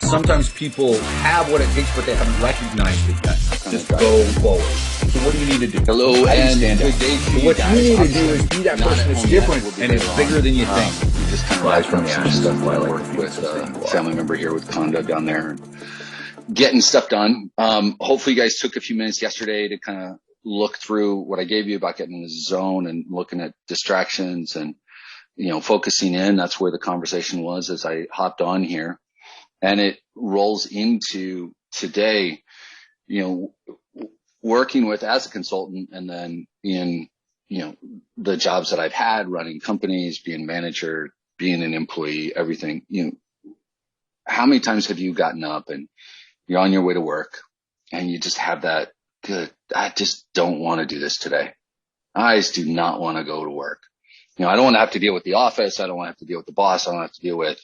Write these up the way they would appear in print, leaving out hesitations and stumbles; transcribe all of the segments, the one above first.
sometimes people have what it takes, but they haven't recognized it yet. Just go forward. So what do you need to do? Hello, and good day to you. What you need to do is be that person that's different and it's bigger than you think. Just kind of Rise wrapping from up the some ashes. stuff while I work with a family member here with condo down there, and getting stuff done. Hopefully you guys took a few minutes yesterday to kind of look through what I gave you about getting in the zone and looking at distractions and, focusing in. That's where the conversation was as I hopped on here, and it rolls into today, working with as a consultant, and then in, the jobs that I've had, running companies, being manager, being an employee, everything, how many times have you gotten up and you're on your way to work and you just have that I just don't want to do this today. I just do not want to go to work. I don't want to have to deal with the office. I don't want to have to deal with the boss. I don't have to deal with,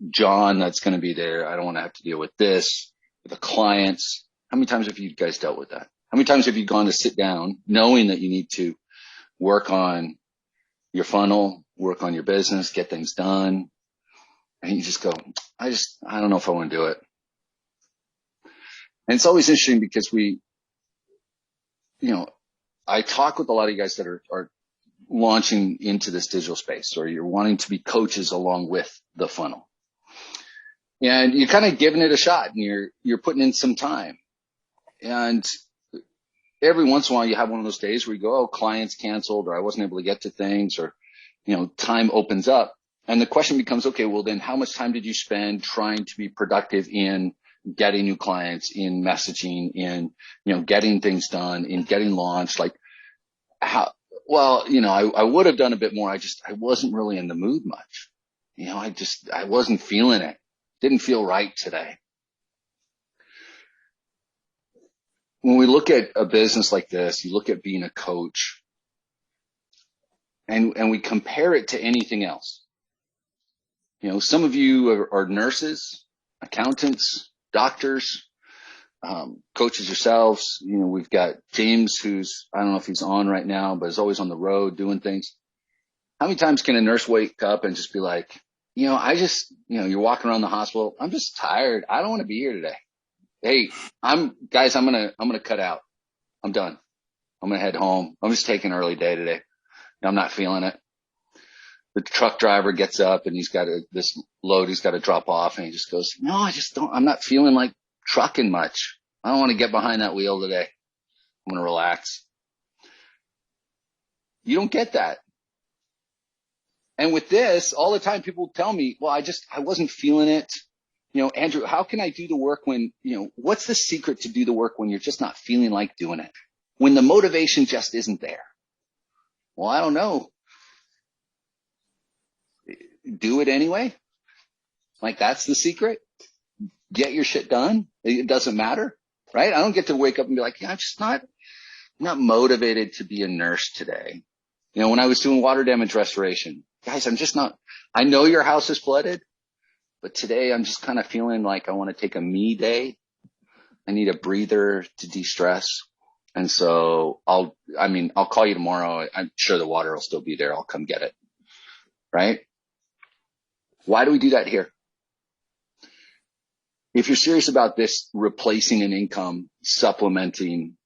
John that's going to be there. I don't want to have to deal with this, with the clients. How many times have you guys dealt with that? How many times have you gone to sit down knowing that you need to work on your funnel, work on your business, get things done, and you just go, I don't know if I want to do it. And it's always interesting because I talk with a lot of you guys that are launching into this digital space, or you're wanting to be coaches along with the funnel. And you're kind of giving it a shot, and you're putting in some time. And every once in a while you have one of those days where you go, oh, clients canceled, or I wasn't able to get to things, or, time opens up. And the question becomes, okay, well then how much time did you spend trying to be productive in getting new clients, in messaging, in, getting things done, in getting launched? Like how, well, I would have done a bit more. I wasn't really in the mood much. I wasn't feeling it. Didn't feel right today. When we look at a business like this, you look at being a coach, and we compare it to anything else. Some of you are nurses, accountants, doctors, coaches yourselves. We've got James, who's, I don't know if he's on right now, but is always on the road doing things. How many times can a nurse wake up and just be like, you're walking around the hospital. I'm just tired. I don't want to be here today. Hey, I'm going to cut out. I'm done. I'm going to head home. I'm just taking an early day today. I'm not feeling it. The truck driver gets up and he's got this load he's got to drop off, and he just goes, no, I'm not feeling like trucking much. I don't want to get behind that wheel today. I'm going to relax. You don't get that. And with this, all the time people tell me, well, I wasn't feeling it. Andrew, how can I do the work when, what's the secret to do the work when you're just not feeling like doing it? When the motivation just isn't there? Well, I don't know. Do it anyway. Like that's the secret. Get your shit done. It doesn't matter, right? I don't get to wake up and be like, I'm just not motivated to be a nurse today. When I was doing water damage restoration, guys, I know your house is flooded, but today I'm just kind of feeling like I want to take a me day. I need a breather to de-stress. And so I'll call you tomorrow. I'm sure the water will still be there. I'll come get it. Right? Why do we do that here? If you're serious about this, replacing an income, supplementing,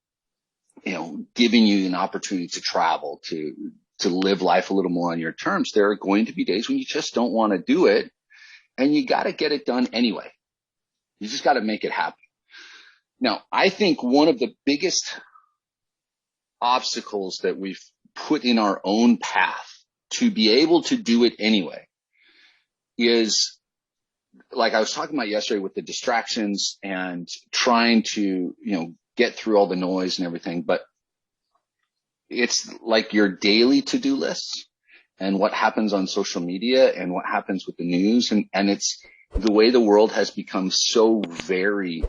giving you an opportunity to travel, to live life a little more on your terms, there are going to be days when you just don't want to do it, and you got to get it done anyway. You just got to make it happen. Now, I think one of the biggest obstacles that we've put in our own path to be able to do it anyway is, like I was talking about yesterday, with the distractions and trying to, get through all the noise and everything, but it's like your daily to-do lists and what happens on social media and what happens with the news. And it's the way the world has become so very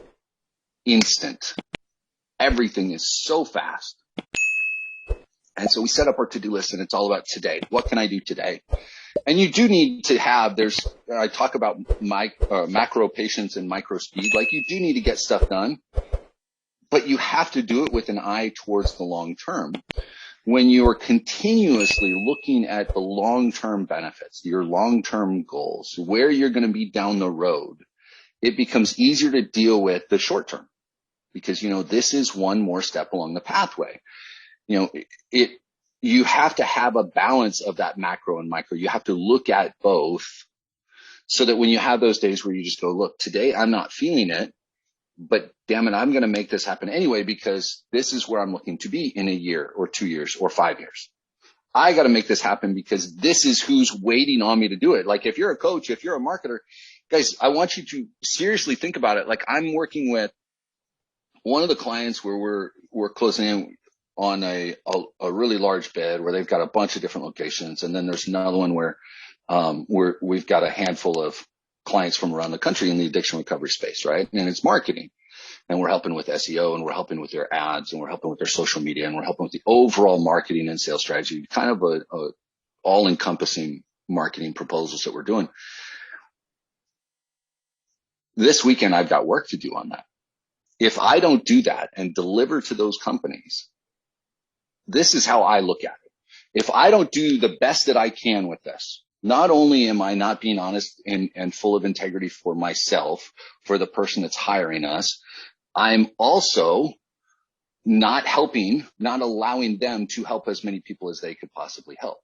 instant. Everything is so fast. And so we set up our to-do list, and it's all about today. What can I do today? And you do need to have, I talk about macro patience and micro speed. Like you do need to get stuff done, but you have to do it with an eye towards the long term. When you are continuously looking at the long-term benefits, your long-term goals, where you're going to be down the road, it becomes easier to deal with the short term because, this is one more step along the pathway. You have to have a balance of that macro and micro. You have to look at both so that when you have those days where you just go, look, today I'm not feeling it, but damn it, I'm going to make this happen anyway, because this is where I'm looking to be in a year or 2 years or 5 years. I got to make this happen because this is who's waiting on me to do it. Like if you're a coach, if you're a marketer, guys, I want you to seriously think about it. Like I'm working with one of the clients where we're closing in on a really large bid where they've got a bunch of different locations. And then there's another one where we've got a handful of clients from around the country in the addiction recovery space, right? And it's marketing. And we're helping with SEO, and we're helping with their ads, and we're helping with their social media, and we're helping with the overall marketing and sales strategy, kind of a all-encompassing marketing proposals that we're doing. This weekend, I've got work to do on that. If I don't do that and deliver to those companies, this is how I look at it. If I don't do the best that I can with this, not only am I not being honest and full of integrity for myself, for the person that's hiring us, I'm also not helping, not allowing them to help as many people as they could possibly help.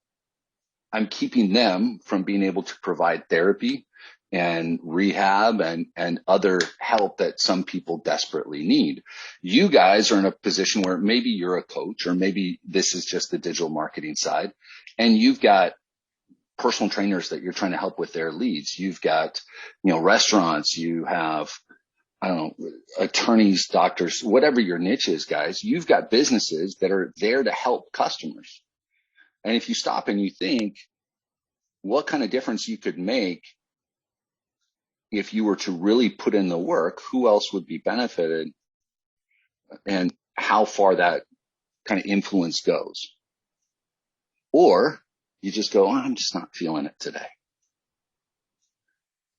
I'm keeping them from being able to provide therapy and rehab and other help that some people desperately need. You guys are in a position where maybe you're a coach, or maybe this is just the digital marketing side, and you've got personal trainers that you're trying to help with their leads. You've got, restaurants, you have, attorneys, doctors, whatever your niche is, guys, you've got businesses that are there to help customers. And if you stop and you think what kind of difference you could make if you were to really put in the work, who else would be benefited, and how far that kind of influence goes. Or you just go, I'm just not feeling it today.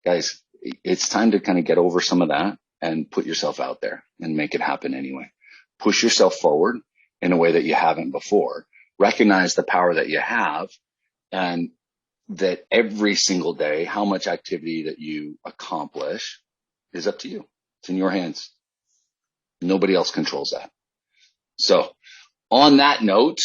Guys, it's time to kind of get over some of that and put yourself out there and make it happen anyway. Push yourself forward in a way that you haven't before. Recognize the power that you have, and that every single day, how much activity that you accomplish is up to you. It's in your hands. Nobody else controls that. So on that note,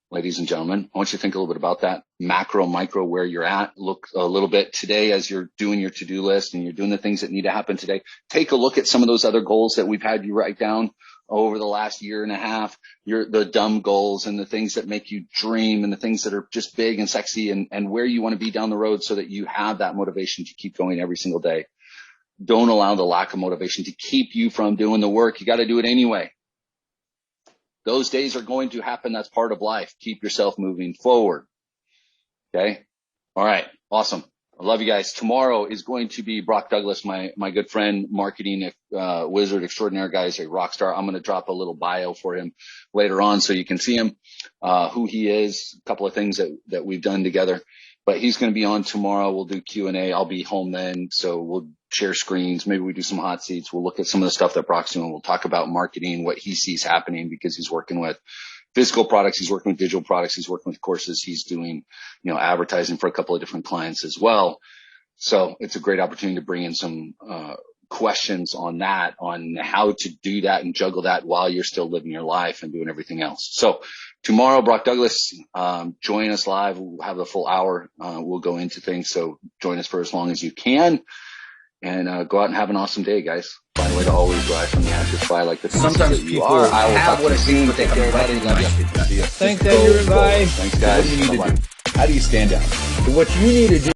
ladies and gentlemen, I want you to think a little bit about that macro, micro, where you're at. Look a little bit today as you're doing your to-do list and you're doing the things that need to happen today. Take a look at some of those other goals that we've had you write down over the last year and a half, the dumb goals and the things that make you dream and the things that are just big and sexy, and where you want to be down the road so that you have that motivation to keep going every single day. Don't allow the lack of motivation to keep you from doing the work. You got to do it anyway. Those days are going to happen. That's part of life. Keep yourself moving forward. Okay. All right. Awesome. I love you guys. Tomorrow is going to be Brock Douglas, my good friend, marketing wizard extraordinaire guy. He's a rock star. I'm going to drop a little bio for him later on so you can see him, who he is, a couple of things that we've done together. But he's going to be on tomorrow. We'll do Q&A. I'll be home then, so we'll share screens. Maybe we do some hot seats. We'll look at some of the stuff that Brock's doing. We'll talk about marketing, what he sees happening, because he's working with physical products. He's working with digital products. He's working with courses. He's doing, advertising for a couple of different clients as well. So it's a great opportunity to bring in some questions on that, on how to do that and juggle that while you're still living your life and doing everything else. So tomorrow, Brock Douglas, join us live. We'll have the full hour. We'll go into things. So join us for as long as you can, and go out and have an awesome day, guys. Find a way to always rise from the ashes, fly like the Sometimes you people are. I will have talk what to it you soon. takes, but they Take care, haven't everybody. Love you. recognized it. Thanks, everybody. Thanks, guys. What do you need to Bye-bye. do? How do you stand out? So what you need to do